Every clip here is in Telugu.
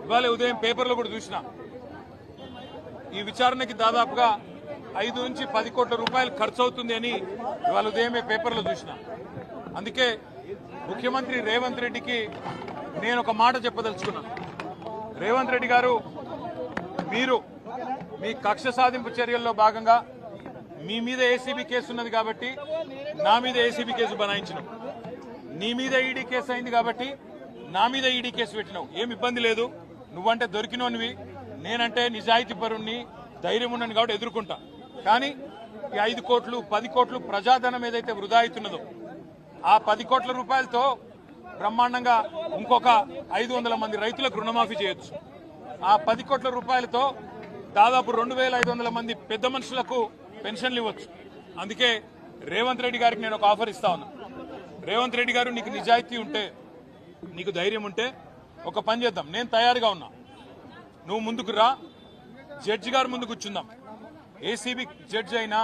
ఇవాళ ఉదయం పేపర్లో కూడా చూసిన ఈ విచారణకి దాదాపుగా 5 నుంచి 10 కోట్ల రూపాయలు ఖర్చు అవుతుంది అని ఇవాళ ఉదయమే పేపర్లో చూసిన. అందుకే ముఖ్యమంత్రి రేవంత్ రెడ్డికి నేను ఒక మాట చెప్పదలుచుకున్నాను. రేవంత్ రెడ్డి గారు, మీరు మీ కక్ష సాధింపు చర్యల్లో భాగంగా మీ మీద ఏసీబీ కేసు ఉన్నది కాబట్టి నా మీద ఏసీబీ కేసు బనాయించినావు, నీ మీద ఈడీ కేసు అయింది కాబట్టి నా మీద ఈడీ కేసు పెట్టినావు. ఏం ఇబ్బంది లేదు, నువ్వంటే దొరికినోనివి, నేనంటే నిజాయితీ పరుణ్ణి, ధైర్యం ఉన్నాను కాబట్టి ఎదుర్కొంటా. కానీ ఈ 5 కోట్లు 10 కోట్లు ప్రజాధనం ఏదైతే వృధా అవుతున్నదో ఆ 10 కోట్ల రూపాయలతో బ్రహ్మాండంగా ఇంకొక 500 మంది రైతులకు రుణమాఫీ చేయొచ్చు. ఆ 10 కోట్ల రూపాయలతో దాదాపు 2500 మంది పెద్ద మనుషులకు పెన్షన్లు ఇవ్వచ్చు. అందుకే రేవంత్ రెడ్డి గారికి నేను ఒక ఆఫర్ ఇస్తా ఉన్నా. రేవంత్ రెడ్డి గారు, నీకు నిజాయితీ ఉంటే, నీకు ధైర్యం ఉంటే ఒక పని చేద్దాం. నేను తయారుగా ఉన్నా, నువ్వు ముందుకు రా, జడ్జి గారు ముందు కూర్చుందాం. ఏసీబీ జడ్జి అయినా,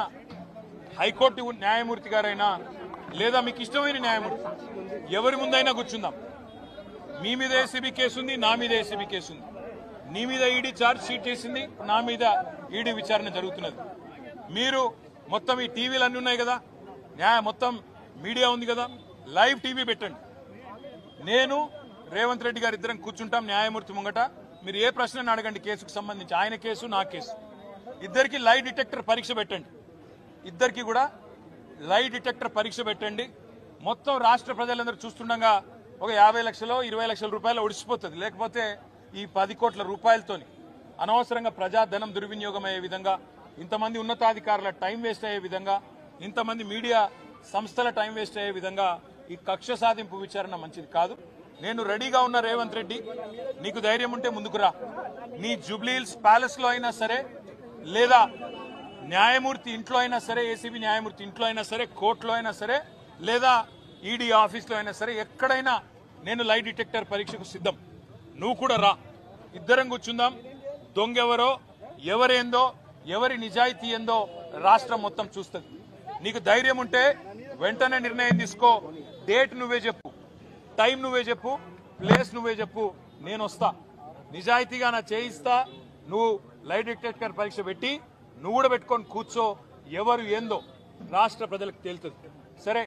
హైకోర్టు న్యాయమూర్తి గారైనా, లేదా మీకు ఇష్టమైన న్యాయమూర్తి ఎవరి ముందైనా కూర్చుందాం. మీ మీద ఏసీబీ కేసు ఉంది, నా మీద ఏసీబీ కేసు ఉంది. నీ మీద ఈడీ ఛార్జ్ షీట్ చేసింది, నా మీద ఈడీ విచారణ జరుగుతున్నది. మీరు మొత్తం ఈ టీవీలు అన్నీ ఉన్నాయి కదా, మొత్తం మీడియా ఉంది కదా, లైవ్ టీవీ పెట్టండి. నేను రేవంత్ రెడ్డి గారు ఇద్దరం కూర్చుంటాం న్యాయమూర్తి ముంగట. మీరు ఏ ప్రశ్నను అడగండి కేసుకు సంబంధించి, ఆయన కేసు నా కేసు. ఇద్దరికి లై డిటెక్టర్ పరీక్ష పెట్టండి, ఇద్దరికి కూడా లై డిటెక్టర్ పరీక్ష పెట్టండి. మొత్తం రాష్ట్ర ప్రజలందరూ చూస్తుండగా ఒక 50 లక్షలు 20 లక్షల రూపాయలు ఒడిసిపోతుంది. లేకపోతే ఈ 10 కోట్ల రూపాయలతోని అనవసరంగా ప్రజాధనం దుర్వినియోగం అయ్యే విధంగా, ఇంతమంది ఉన్నతాధికారుల టైం వేస్ట్ అయ్యే విధంగా, ఇంతమంది మీడియా సంస్థల టైం వేస్ట్ అయ్యే విధంగా ఈ కక్ష సాధింపు విచారణ మంచిది కాదు. నేను రెడీగా ఉన్న రేవంత్ రెడ్డి, నీకు ధైర్యం ఉంటే ముందుకు రా. నీ జూబ్లీహిల్స్ ప్యాలెస్ లో అయినా సరే, లేదా న్యాయమూర్తి ఇంట్లో అయినా సరే, ఏసీబీ న్యాయమూర్తి ఇంట్లో అయినా సరే, కోర్టులో అయినా సరే, లేదా ఈడీ ఆఫీస్లో అయినా సరే, ఎక్కడైనా నేను లై డిటెక్టర్ పరీక్షకు సిద్ధం. నువ్వు కూడా రా, ఇద్దరం కూర్చుందాం. దొంగెవరో, ఎవరేందో, ఎవరి నిజాయితీ ఏందో రాష్ట్రం మొత్తం చూస్తుంది. నీకు ధైర్యం ఉంటే వెంటనే నిర్ణయం తీసుకో. డేట్ నువ్వే చెప్పు, టైం నువ్వే చెప్పు, ప్లేస్ నువ్వే చెప్పు, నేను వస్తా. నిజాయితీగా నా చేయిస్తా. నువ్వు లై డిటెక్టర్ పరీక్ష పెట్టి నువ్వు కూడా పెట్టుకొని కూర్చో. ఎవరు ఏందో రాష్ట్ర ప్రజలకు తేలుతుంది. సరే.